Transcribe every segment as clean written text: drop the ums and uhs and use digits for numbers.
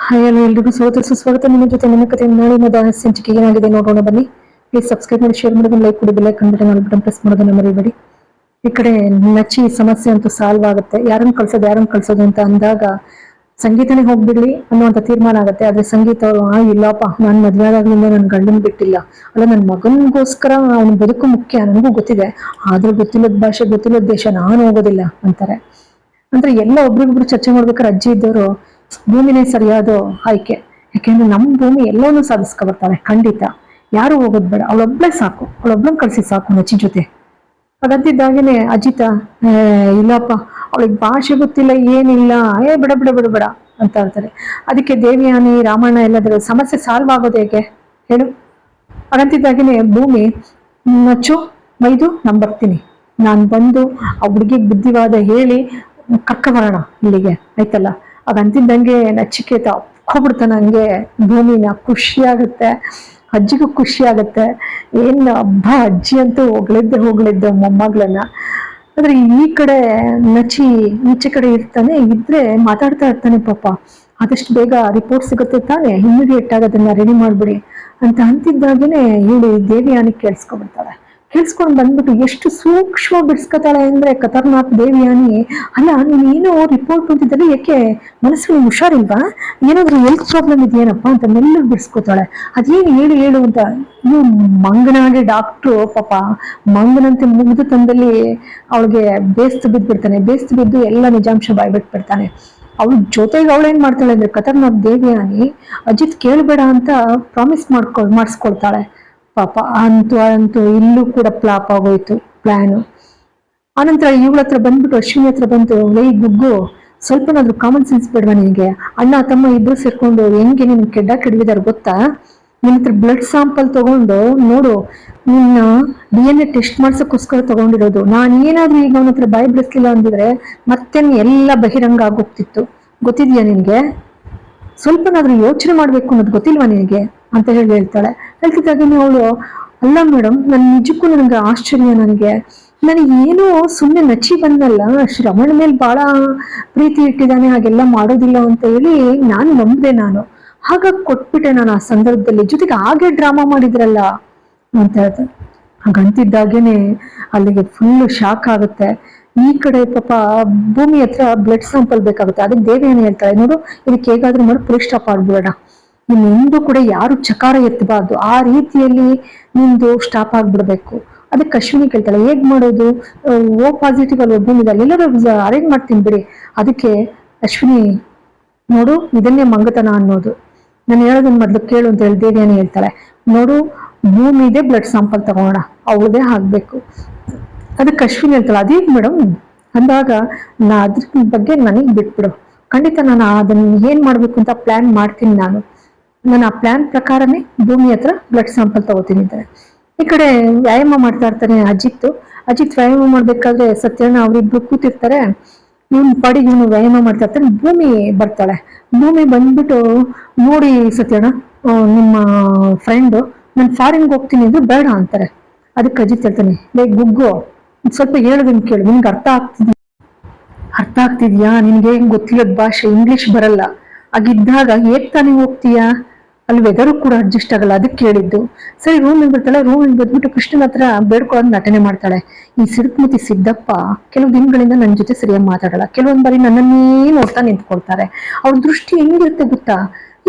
Hi hello ಎಲ್ರಿಗೂ ಸ್ವಾಗತ ಸುಸ್ವಾಗತ. ನಿಮ್ಮ ಜೊತೆ ನನ್ನ ಕಥೆ ನಾಳಿನ ಸಂಚಿಕೆ ಏನಾಗಿದೆ ನೋಡೋಣ ಬನ್ನಿ. ಪ್ಲೀಸ್ ಸಬ್ಸ್ಕ್ರೈಬ್ ಮಾಡಿ, ಶೇರ್ ಮಾಡಿ, ಲೈಕ್ ಕೊಡಿ, ಬೆಲ್ ಐಕಾನ್ ಬಟನ್ ಪ್ರೆಸ್ ಮಾಡೋದನ್ನ ಮರಿಬೇಡಿ. ಈ ಕಡೆ ನಚ್ಚಿ ಸಮಸ್ಯೆ ಅಂತೂ ಸಾಲ್ವ್ ಆಗುತ್ತೆ. ಯಾರನ್ನ ಕಳ್ಸೋದು ಅಂತ ಅಂದಾಗ ಸಂಗೀತನೇ ಹೋಗ್ಬಿಡ್ಲಿ ಅನ್ನುವಂಥ ತೀರ್ಮಾನ ಆಗುತ್ತೆ. ಆದ್ರೆ ಸಂಗೀತ ಇಲ್ಲಪ್ಪ, ನಾನು ಮದ್ವೆ ಆದಾಗ್ಲಿಂದ ನನ್ನ ಗಂಡನ್ ಬಿಟ್ಟಿಲ್ಲ, ಅಲ್ಲ ನನ್ನ ಮಗನಿಗೋಸ್ಕರ ಅವನ ಬದುಕು ಮುಖ್ಯ, ನನಗೂ ಗೊತ್ತಿದೆ, ಆದ್ರೂ ಗೊತ್ತಿಲ್ಲದ ಭಾಷೆ ಗೊತ್ತಿಲ್ಲದ ದೇಶ ನಾನು ಹೋಗೋದಿಲ್ಲ ಅಂತಾರೆ. ಅಂದ್ರೆ ಎಲ್ಲ ಒಬ್ರಿಗೊಬ್ರು ಚರ್ಚೆ ಮಾಡ್ಬೇಕಾದ್ರೆ ಅಜ್ಜಿ ಇದ್ದವರು ಭೂಮಿನೇ ಸರಿಯಾದ ಆಯ್ಕೆ, ಯಾಕೆಂದ್ರೆ ನಮ್ಮ ಭೂಮಿ ಎಲ್ಲವನ್ನೂ ಸಾಧಿಸ್ಕೊ ಬರ್ತಾಳೆ. ಖಂಡಿತ ಯಾರು ಹೋಗೋದ್ ಬೇಡ, ಅವಳೊಬ್ಳೆ ಸಾಕು, ಅವಳೊಬ್ಳನ್ನ ಕಳ್ಸಿ ಸಾಕು ನಚ್ಚಿ ಜೊತೆ. ಹಾಗಂತಿದ್ದಾಗೇನೆ ಅಜಿತ ಇಲ್ಲಪ್ಪ, ಅವಳಿಗೆ ಭಾಷೆ ಗೊತ್ತಿಲ್ಲ, ಏನಿಲ್ಲ, ಬಿಡ ಬಿಡ ಬಿಡ ಬಿಡ ಅಂತ ಹೇಳ್ತಾರೆ. ಅದಕ್ಕೆ ದೇವಿಯಾನಿ ರಾಮಾಯಣ ಎಲ್ಲದರ ಸಮಸ್ಯೆ ಸಾಲ್ವ್ ಆಗೋದು ಹೇಗೆ ಹೇಳು. ಹಾಗಂತಿದ್ದಾಗೇನೆ ಭೂಮಿ ನಚ್ಚು ಮೈದು ನಾನು ಬರ್ತೀನಿ, ನಾನು ಬಂದು ಆ ಹುಡುಗಿಗೆ ಬುದ್ಧಿವಾದ ಹೇಳಿ ಕರ್ಕ ಬರೋಣ ಇಲ್ಲಿಗೆ ಆಯ್ತಲ್ಲ. ಹಾಗಂತಿದ್ದಂಗೆ ನಚಿಕೇತ ಒಪ್ಕೊಬಿಡ್ತಾನೆ. ಹಂಗೆ ಭೂಮಿನ ಖುಷಿ ಆಗುತ್ತೆ, ಅಜ್ಜಿಗೂ ಖುಷಿ ಆಗುತ್ತೆ. ಏನ್ ಹಬ್ಬ, ಅಜ್ಜಿ ಅಂತೂ ಹೋಗ್ಲಿದ್ದೆ ಮೊಮ್ಮಗಳನ್ನ. ಆದ್ರೆ ಈ ಕಡೆ ಈಚೆ ಕಡೆ ಇದ್ರೆ ಮಾತಾಡ್ತಾ ಇರ್ತಾನೆ. ಪಾಪ ಆದಷ್ಟು ಬೇಗ ರಿಪೋರ್ಟ್ ಸಿಗುತ್ತೆ ತಾನೆ, ಇಮಿಡಿಯೇಟ್ ಆಗಿ ಅದನ್ನ ರೆಡಿ ಮಾಡ್ಬಿಡಿ ಅಂತ ಅಂತಿದ್ದಾಗೇನೆ ಇವಳು ದೇವಿಯಾನಿ ಕೇಳಿಸ್ಕೊಂಡ್ಬಿಡ್ತಾಳೆ. ಕೇಳಿಸ್ಕೊಂಡು ಬಂದ್ಬಿಟ್ಟು ಎಷ್ಟು ಸೂಕ್ಷ್ಮ ಬಿಡಿಸ್ಕೊತಾಳೆ ಅಂದ್ರೆ ಖತರ್ನಾಕ್ ದೇವಿಯಾನಿ. ಅಲ್ಲ, ನೀನು ಏನೋ ರಿಪೋರ್ಟ್ ಅಂತಿದ್ದಲ್ಲಿ, ಯಾಕೆ ಮನಸ್ಸಿಗೆ ಹುಷಾರಿಲ್ವಾ, ಏನಾದ್ರು ಹೆಲ್ತ್ ಪ್ರಾಬ್ಲಮ್ ಇದೆಯೇನಪ್ಪ ಅಂತ ಮೆಲ್ಲಗೆ ಬಿಡಿಸ್ಕೊತಾಳೆ. ಅದೇನು ಹೇಳು ಅಂತ ಇವು ಮಂಗನಾಗೆ ಡಾಕ್ಟ್ರು ಪಾಪ ಮಂಗನಂತೆ ಮುಗಿದು ತಂದಲ್ಲಿ ಅವಳಿಗೆ ಬೇಸ್ತು ಬಿದ್ದು ಎಲ್ಲ ನಿಜಾಂಶ ಬಾಯ್ಬಿಟ್ಬಿಡ್ತಾನೆ. ಅವಳ ಜೊತೆಗೆ ಅವಳೇನ್ ಮಾಡ್ತಾಳೆ ಅಂದ್ರೆ ಖತರ್ನಾಕ್ ದೇವಿಯಾನಿ ಅಜಿತ್ ಕೇಳಬೇಡ ಅಂತ ಪ್ರಾಮಿಸ್ ಮಾಡಿಸ್ಕೊಳ್ತಾಳೆ. ಪಾಪ ಅಂತೂ ಇಲ್ಲೂ ಕೂಡ ಫ್ಲಾಪ್ ಆಗೋಯ್ತು ಪ್ಲಾನು. ಆನಂತರ ಇವಳ ಹತ್ರ ಬಂದ್ಬಿಟ್ಟು ಅಶ್ವಿನಿ ಹತ್ರ ಬಂತು, ಗುಗ್ಗು ಸ್ವಲ್ಪನಾದ್ರೂ ಕಾಮನ್ ಸೆನ್ಸ್ ಬೇಡವಾ ನಿನಗೆ? ಅಣ್ಣ ತಮ್ಮ ಇಬ್ರು ಸೇರ್ಕೊಂಡು ಹೆಂಗೆ ನಿನ್ ಕೆಡವಿದಾರೆ ಗೊತ್ತಾ? ನಿನ್ನ ಹತ್ರ ಬ್ಲಡ್ ಸ್ಯಾಂಪಲ್ ತಗೊಂಡು ನೋಡು, ನಿನ್ನ DNA ಟೆಸ್ಟ್ ಮಾಡ್ಸಕ್ಕೋಸ್ಕರ ತಗೊಂಡಿರೋದು. ನಾನು ಏನಾದ್ರೂ ಈಗ ಅವನ ಹತ್ರ ಬಾಯಿ ಬಿಡಿಸ್ಲಿಲ್ಲ ಅಂದಿದ್ರೆ ಮತ್ತೇನು ಎಲ್ಲ ಬಹಿರಂಗ ಆಗೋಗ್ತಿತ್ತು. ಗೊತ್ತಿದ್ಯಾ ನಿನ್ಗೆ? ಸ್ವಲ್ಪನಾದ್ರೂ ಯೋಚನೆ ಮಾಡ್ಬೇಕು ಅನ್ನೋದು ಗೊತ್ತಿಲ್ವಾ ನಿನಗೆ ಅಂತ ಹೇಳ್ತಾಳೆ. ಹೇಳ್ತಿದ್ದಾಗೇನೆ ಅವಳು, ಅಲ್ಲ ಮೇಡಮ್, ನಿಜಕ್ಕೂ ನನಗೆ ಆಶ್ಚರ್ಯ, ನನಗೇನೋ ಸುಮ್ಮನೆ ನಚ್ಚಿ ಬಂದಲ್ಲ, ಶ್ರವಣ ಮೇಲೆ ಬಹಳ ಪ್ರೀತಿ ಇಟ್ಟಿದ್ದಾನೆ, ಹಾಗೆಲ್ಲ ಮಾಡೋದಿಲ್ಲ ಅಂತ ಹೇಳಿ ನಾನು ನಂಬಿದೆ. ಹಾಗಾಗಿ ಕೊಟ್ಬಿಟ್ಟೆ ನಾನು ಆ ಸಂದರ್ಭದಲ್ಲಿ, ಜೊತೆಗೆ ಹಾಗೆ ಡ್ರಾಮಾ ಮಾಡಿದ್ರಲ್ಲ ಅಂತ ಹೇಳ್ತಾರೆ. ಹಾಗಂತಿದ್ದಾಗೇನೆ ಅಲ್ಲಿಗೆ ಫುಲ್ ಶಾಕ್ ಆಗುತ್ತೆ. ಈ ಕಡೆ ಪಾಪ ಭೂಮಿ ಹತ್ರ ಬ್ಲಡ್ ಸ್ಯಾಂಪಲ್ ಬೇಕಾಗುತ್ತೆ. ಅದಕ್ಕೆ ದೇವಿಯಾನಿ ಹೇಳ್ತಾಳೆ, ನೋಡು ಇದಕ್ಕೆ ಹೇಗಾದ್ರೂ ಮಾಡಿ ಪುಲಿಸ್ ಸ್ಟಾಪ್ ಆಗ್ಬಿಡೋಣ, ನಿಂದು ಕೂಡ ಯಾರು ಚಕಾರ ಎತ್ತಬಾರ್ದು, ಆ ರೀತಿಯಲ್ಲಿ ನಿಂದು ಸ್ಟಾಪ್ ಆಗ್ಬಿಡ್ಬೇಕು. ಅದಕ್ಕೆ ಅಶ್ವಿನಿ ಕೇಳ್ತಾಳೆ, ಹೇಗ್ ಮಾಡೋದು? ಓ ಪಾಸಿಟಿವ್ ಅಲ್ಲಿ ಭೂಮಿದಲ್ಲಿ ಎಲ್ಲರೂ ಅರೇಂಜ್ ಮಾಡ್ತೀನಿ ಬಿಡಿ. ಅದಕ್ಕೆ ಅಶ್ವಿನಿ, ನೋಡು ಇದನ್ನೇ ಮಂಗತನ ಅನ್ನೋದು, ನಾನು ಹೇಳೋದನ್ನ ಮೊದ್ಲು ಕೇಳು ಅಂತ ಹೇಳಿ ದೇವಿಯಾನಿ ಹೇಳ್ತಾಳೆ. ನೋಡು, ಭೂಮಿದೆ ಬ್ಲಡ್ ಸ್ಯಾಂಪಲ್ ತಗೋಣ, ಅವಳದೇ ಆಗ್ಬೇಕು. ಅದಕ್ಕೆ ಅಶ್ವಿನಿ ಹೇಳ್ತಾಳೆ, ಅದೇಗ್ ಮೇಡಮ್ ಅಂದಾಗ, ಅದ್ರ ಬಗ್ಗೆ ನನಗೆ ಬಿಟ್ಬಿಡು, ಖಂಡಿತ ನಾನು ಅದನ್ನ ಏನ್ ಮಾಡ್ಬೇಕು ಅಂತ ಪ್ಲಾನ್ ಮಾಡ್ತೀನಿ. ನಾನು ಆ ಪ್ಲಾನ್ ಪ್ರಕಾರನೇ ಭೂಮಿ ಹತ್ರ ಬ್ಲಡ್ ಸ್ಯಾಂಪಲ್ ತಗೋತೀನಿ ಅಂತಾರೆ. ಈ ಕಡೆ ವ್ಯಾಯಾಮ ಮಾಡ್ತಾ ಇರ್ತಾನೆ ಅಜಿತ್ ವ್ಯಾಯಾಮ ಮಾಡ್ಬೇಕಾದ್ರೆ ಸತ್ಯಣ್ಣ ಅವ್ರಿಬ್ರು ಕೂತಿರ್ತಾರೆ. ಇವನ್ ಪಾಡಿಗೆ ಇವನು ವ್ಯಾಯಾಮ ಮಾಡ್ತಾ ಇರ್ತಾನೆ. ಭೂಮಿ ಬರ್ತಾಳೆ. ಭೂಮಿ ಬಂದ್ಬಿಟ್ಟು, ನೋಡಿ ಸತ್ಯಣ್ಣ, ನಿಮ್ಮ ಫ್ರೆಂಡು ನಾನು ಫಾರಿನ್ಗೆ ಹೋಗ್ತೀನಿ ಅಂದ್ರೆ ಬೇಡ ಅಂತಾರೆ. ಅದಕ್ಕೆ ಅಜಿತ್ ಹೇಳ್ತಾನೆ, ಗುಗ್ಗು ಸ್ವಲ್ಪ ಹೇಳೋದನ್ನ ಕೇಳು, ನಿನ್ಗೆ ಅರ್ಥ ಆಗ್ತಿದ್ಯಾ? ನಿನ್ಗೆ ಗೊತ್ತಿಲ್ಲದ ಭಾಷೆ ಇಂಗ್ಲಿಷ್ ಬರಲ್ಲ, ಆಗಿದ್ದಾಗ ಹೇಗ್ ತಾನೇ ಹೋಗ್ತೀಯಾ? ಅಲ್ಲಿ ವೆದರು ಕೂಡ ಅಡ್ಜಸ್ಟ್ ಆಗಲ್ಲ, ಅದಕ್ಕೆ ಕೇಳಿದ್ದು. ಸರಿ, ರೂಮಿಗೆ ಬರ್ತಾಳೆ. ರೂಮಿಗೆ ಬಂದ್ಬಿಟ್ಟು ಕೃಷ್ಣನ ಹತ್ರ ಬೇಡ್ಕೊಳ್ಳೋದು ನಟನೆ ಮಾಡ್ತಾಳೆ. ಈ ಸಿಡುಕ್ಮತಿ ಸಿದ್ದಪ್ಪ ಕೆಲವು ದಿನಗಳಿಂದ ನನ್ನ ಜೊತೆ ಸರಿಯಾಗಿ ಮಾತಾಡಲ್ಲ, ಕೆಲವೊಂದ್ ಬಾರಿ ನನ್ನನ್ನೇ ನೋಡ್ತಾ ನಿಂತ್ಕೊಳ್ತಾರೆ. ಅವ್ರ ದೃಷ್ಟಿ ಹೆಂಗಿರುತ್ತೆ ಗೊತ್ತಾ,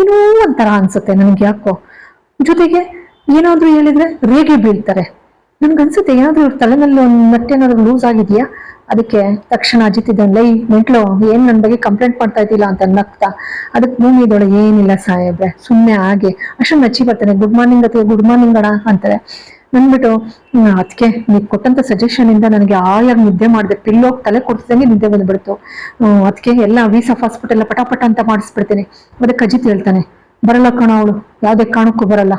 ಏನೋ ಒಂಥರ ಅನ್ಸುತ್ತೆ ನನಗೆ ಯಾಕೋ. ಜೊತೆಗೆ ಏನಾದ್ರೂ ಹೇಳಿದ್ರೆ ರೇಗೆ ಬೀಳ್ತಾರೆ. ನನ್ಗನ್ಸುತ್ತೆ ಏನಾದ್ರೂ ಇವ್ರ ತಲೆನಲ್ಲಿ ಒಂದು ನಟ್ಟೇನಾದ್ರು ಲೂಸ್ ಆಗಿದ್ಯಾ. ಅದಕ್ಕೆ ತಕ್ಷಣ ಅಜಿತ್ ಇದ್ದಾನೆ, ಮೆಂಟ್ಲು ಏನ್ ನನ್ನ ಬಗ್ಗೆ ಕಂಪ್ಲೇಂಟ್ ಮಾಡ್ತಾ ಇದ್ದಿಲ್ಲ ಅಂತ ನಗ್ತಾ. ಅದಕ್ಕೆ ಭೂಮಿ ಇದ್ದೋಳೆ, ಏನಿಲ್ಲ ಸಾಹೇಬ್ರೆ, ಸುಮ್ಮನೆ ಹಾಗೆ. ಅಷ್ಟು ನಚ್ಚಿ ಬರ್ತಾನೆ. ಗುಡ್ ಮಾರ್ನಿಂಗ್ ಅತ್ತೆ, ಗುಡ್ ಮಾರ್ನಿಂಗ್ ಅಣ್ಣ ಅಂತಾರೆ. ನನ್ಬಿಟ್ಟು, ಅದಕ್ಕೆ ನೀವು ಕೊಟ್ಟಂತ ಸಜೆಷನ್ ಇಂದ ನನಗೆ ಆಯಾಗ ನಿದ್ದೆ ಮಾಡಿದೆ, ಪಿಲ್ಲೋಗಿ ತಲೆ ಕೊಡ್ತಿದಂಗೆ ನಿದ್ದೆ ಬಂದ್ಬಿಡ್ತು. ಅದಕ್ಕೆ ಎಲ್ಲ ವೀಸಾ ಪಾಸ್ಪೋರ್ಟ್ ಎಲ್ಲ ಪಟಾಪಟ ಅಂತ ಮಾಡಿಸ್ಬಿಡ್ತೀನಿ. ಅದಕ್ಕೆ ಅಜಿತ್ ಹೇಳ್ತಾನೆ, ಬರಲ್ಲ ಕಣ ಅವಳು, ಯಾವ್ದೇ ಕಾರಣಕ್ಕೂ ಬರಲ್ಲ.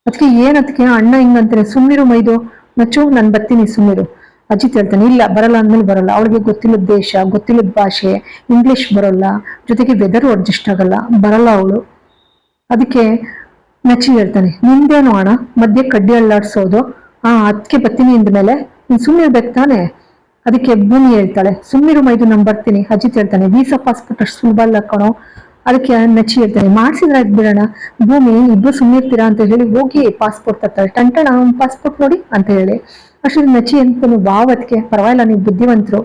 ಅದಕ್ಕೆ ಏನದಕ್ಕೆ ಅಣ್ಣ ಹಿಂಗಂತಾನೆ, ಸುಮ್ನಿರು ಮೈದು, ನಚ್ಚು ನಾನು ಬರ್ತೀನಿ ಸುಮ್ನಿರು. ಅಜಿತ್ ಹೇಳ್ತಾನೆ, ಇಲ್ಲ ಬರಲ್ಲ ಅಂದ್ಮೇಲೆ ಬರಲ್ಲ, ಅವಳಿಗೆ ಗೊತ್ತಿಲ್ಲದ ದೇಶ, ಗೊತ್ತಿಲ್ಲದ ಭಾಷೆ, ಇಂಗ್ಲಿಷ್ ಬರೋಲ್ಲ, ಜೊತೆಗೆ ವೆದರು ಅಡ್ಜಸ್ಟ್ ಆಗಲ್ಲ, ಬರಲ್ಲ ಅವಳು. ಅದಕ್ಕೆ ನಚ್ಚಿ ಹೇಳ್ತಾನೆ, ನಿಂದೇನು ಅಣ್ಣ ಮಧ್ಯೆ ಕಡ್ಡಿ ಅಳ್ಳಾಡ್ಸೋದು? ಅದಕ್ಕೆ ಬರ್ತೀನಿ ಅಂದ್ಮೇಲೆ ನೀನ್ ಸುಮ್ನಿರ್ಬೇಕು ತಾನೆ. ಅದಕ್ಕೆ ಭೂಮಿ ಹೇಳ್ತಾಳೆ, ಸುಮ್ನಿರು ಮೈದು ನಾನು ಬರ್ತೀನಿ. ಅಜಿತ್ ಹೇಳ್ತಾನೆ, ವೀಸಾ ಪಾಸ್ಪೋರ್ಟ್ ಅಷ್ಟು ಸುಲಭ ಅಲ್ಲ ಕಣೋ, ಅದಕ್ಕೆ ನಚ್ಚಿ ಹೇಳ್ತಾನೆ, ಮಾಡ್ಸಿದ್ರೆ ಆಯ್ತು ಬಿಡೋಣ, ಭೂಮಿ ಇಬ್ರು ಸುಮ್ಮನಿರ್ತೀರಾ ಅಂತ ಹೇಳಿ ಹೋಗಿ ಪಾಸ್ಪೋರ್ಟ್ ತರ್ತಾಳೆ. ಟಂಟಣ ಪಾಸ್ಪೋರ್ಟ್ ನೋಡಿ ಅಂತ ಹೇಳಿ ಅಷ್ಟೊಂದು ನಚ್ಚಿ ಅನ್ಕೊಂಡು, ಅದಕ್ಕೆ ಪರವಾಗಿಲ್ಲ, ನೀವು ಬುದ್ಧಿವಂತರು.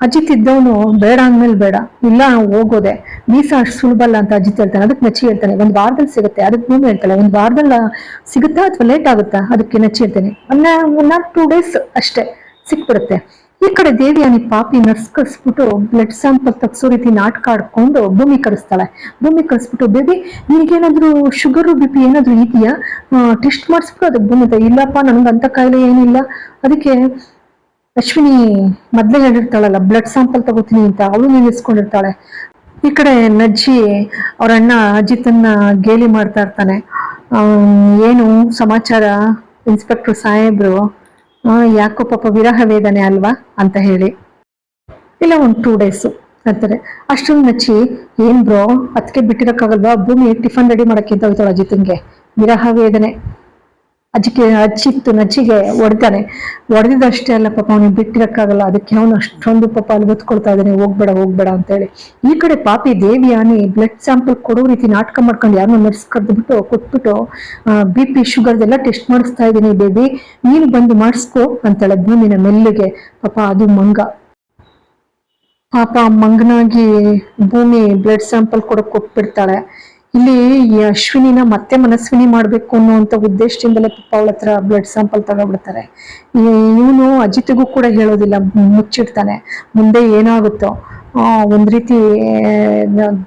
ಅಜಿತ್ ಇದ್ದವನು ಬೇಡ ಅಂದ್ಮೇಲೆ ಬೇಡ, ಇಲ್ಲ ನಾವು ಹೋಗೋದೆ, ವೀಸಾ ಅಷ್ಟು ಸುಲಭ ಅಲ್ಲ ಅಂತ ಅಜಿತ್ ಹೇಳ್ತಾನೆ. ಅದಕ್ಕೆ ನಚ್ಚಿ ಹೇಳ್ತಾನೆ, ಒಂದ್ ವಾರದಲ್ಲಿ ಸಿಗುತ್ತೆ. ಅದಕ್ಕೆ ಭೂಮಿ ಹೇಳ್ತಾಳೆ, ಒಂದ್ ವಾರದಲ್ಲಿ ಸಿಗುತ್ತಾ ಅಥವಾ ಲೇಟ್ ಆಗುತ್ತಾ? ಅದಕ್ಕೆ ನಚ್ಚಿ ಹೇಳ್ತಾನೆ, 2 days ಅಷ್ಟೇ ಸಿಕ್ಬಿಡುತ್ತೆ. ಈ ಕಡೆ ದೇವಿಯಾನಿ ಪಾಪಿ ನರ್ಸ್ ಕಳಿಸ್ಬಿಟ್ಟು ಬ್ಲಡ್ ಸ್ಯಾಂಪಲ್ ತಗ್ಸೋ ರೀತಿ ನಾಟಕ ಆಡ್ಕೊಂಡು ಭೂಮಿ ಕಳಿಸ್ತಾಳೆ. ಭೂಮಿ ಕಳಿಸ್ಬಿಟ್ಟು, ಬೇಬಿ ನಿನಗೇನಾದ್ರೂ ಶುಗರ್ BP ಏನಾದ್ರು ಇದೆಯಾ, ಟೆಸ್ಟ್ ಮಾಡಿಸ್ಬಿಟ್ಟು. ಅದಕ್ಕೆ ಭೂಮಿ, ಇಲ್ಲಪ್ಪ ನನ್ಗಂತ ಕಾಯಿಲೆ ಏನಿಲ್ಲ. ಅದಕ್ಕೆ ಅಶ್ವಿನಿ ಮೊದ್ಲೇ ಹೇಳಿರ್ತಾಳಲ್ಲ, ಬ್ಲಡ್ ಸ್ಯಾಂಪಲ್ ತಗೋತೀನಿ ಅಂತ, ಅವಳು ನಿಲ್ಲಿಸ್ಕೊಂಡಿರ್ತಾಳೆ. ಈ ಕಡೆ ನಜ್ಜಿ ಅವ್ರ ಅಣ್ಣ ಅಜಿತನ್ನ ಗೇಲಿ ಮಾಡ್ತಾ ಇರ್ತಾನೆ. ಏನು ಸಮಾಚಾರ ಇನ್ಸ್ಪೆಕ್ಟರ್ ಸಾಹೇಬ್ರು, ಯಾಕೋ ಪಾಪ ವಿರಹ ವೇದನೆ ಅಲ್ವಾ ಅಂತ ಹೇಳಿ. ಇಲ್ಲ, 2 days ಅಂತಾರೆ. ಅಷ್ಟೊಂದು ನಚ್ಚಿ, ಏನ್ ಬ್ರೋ ಅದಕ್ಕೆ ಬಿಟ್ಟಿರಕ್ಕಾಗಲ್ವಾ, ಭೂಮಿ ಟಿಫನ್ ರೆಡಿ ಮಾಡಕ್ಕೆ ಅಂತ ಹೋಗ್ತಾಳೆ ಅಜಿತನ್ಗೆ. ವಿರಹ ವೇದನೆ. ಅಜ್ಜಿತ್ತು ನಜ್ಜಿಗೆ ಹೊಡೆದಾನೆ. ಹೊಡೆದಿದ್ದಷ್ಟೇ ಅಲ್ಲ ಪಾಪ, ಅವನಿಗೆ ಬಿಟ್ಟಿರಕ್ಕಾಗಲ್ಲ. ಅದಕ್ಕೆ ಅವನು ಅಷ್ಟೊಂದು ಪಾಪ ಅಲ್ಲಿ ಒತ್ಕೊಳ್ತಾ ಇದ್ದಾನೆ, ಹೋಗ್ಬೇಡ ಅಂತ ಹೇಳಿ. ಈ ಕಡೆ ಪಾಪಿ ದೇವಿಯಾನಿ ಬ್ಲಡ್ ಸ್ಯಾಂಪಲ್ ಕೊಡೋ ರೀತಿ ನಾಟಕ ಮಾಡ್ಕೊಂಡು ಯಾರನ್ನ ನರ್ಸ್ ಕರೆದ್ಬಿಟ್ಟು ಕೊಟ್ಬಿಟ್ಟು, BP ಶುಗರ್ದೆಲ್ಲ ಟೆಸ್ಟ್ ಮಾಡಿಸ್ತಾ ಇದ್ದೀನಿ ಬೇಬಿ, ನೀನು ಬಂದು ಮಾಡಿಸ್ಕೋ ಅಂತಾಳೆ ಭೂಮಿನ ಮೆಲ್ಲಿಗೆ. ಪಾಪ ಅದು ಮಂಗ. ಪಾಪ ಮಂಗನಾಗಿ ಭೂಮಿ ಬ್ಲಡ್ ಸ್ಯಾಂಪಲ್ ಕೊಟ್ಬಿಡ್ತಾಳೆ. ಇಲ್ಲಿ ಅಶ್ವಿನಿನ ಮತ್ತೆ ಮನಸ್ವಿನಿ ಮಾಡ್ಬೇಕು ಅನ್ನುವಂತ ಉದ್ದೇಶದಿಂದಲೇ ಪಾಪ ಅವಳ ಹತ್ರ ಬ್ಲಡ್ ಸ್ಯಾಂಪಲ್ ತಗೊಬಿಡ್ತಾರೆ. ಇವನು ಅಜಿತ್ಗೂ ಕೂಡ ಹೇಳೋದಿಲ್ಲ, ಮುಚ್ಚಿಡ್ತಾನೆ. ಮುಂದೆ ಏನಾಗುತ್ತೋ, ಒಂದ್ ರೀತಿ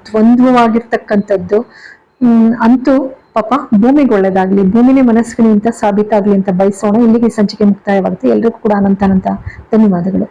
ದ್ವಂದ್ವವಾಗಿರ್ತಕ್ಕಂಥದ್ದು. ಅಂತೂ ಪಾಪ ಭೂಮಿಗೆ ಒಳ್ಳೇದಾಗ್ಲಿ, ಭೂಮಿನೇ ಮನಸ್ವಿನಿ ಅಂತ ಸಾಬೀತಾಗ್ಲಿ ಅಂತ ಬಯಸೋಣ. ಇಲ್ಲಿಗೆ ಸಂಚಿಕೆ ಮುಕ್ತಾಯವಾಗುತ್ತೆ. ಎಲ್ರಿಗೂ ಕೂಡ ಅನಂತ ಧನ್ಯವಾದಗಳು.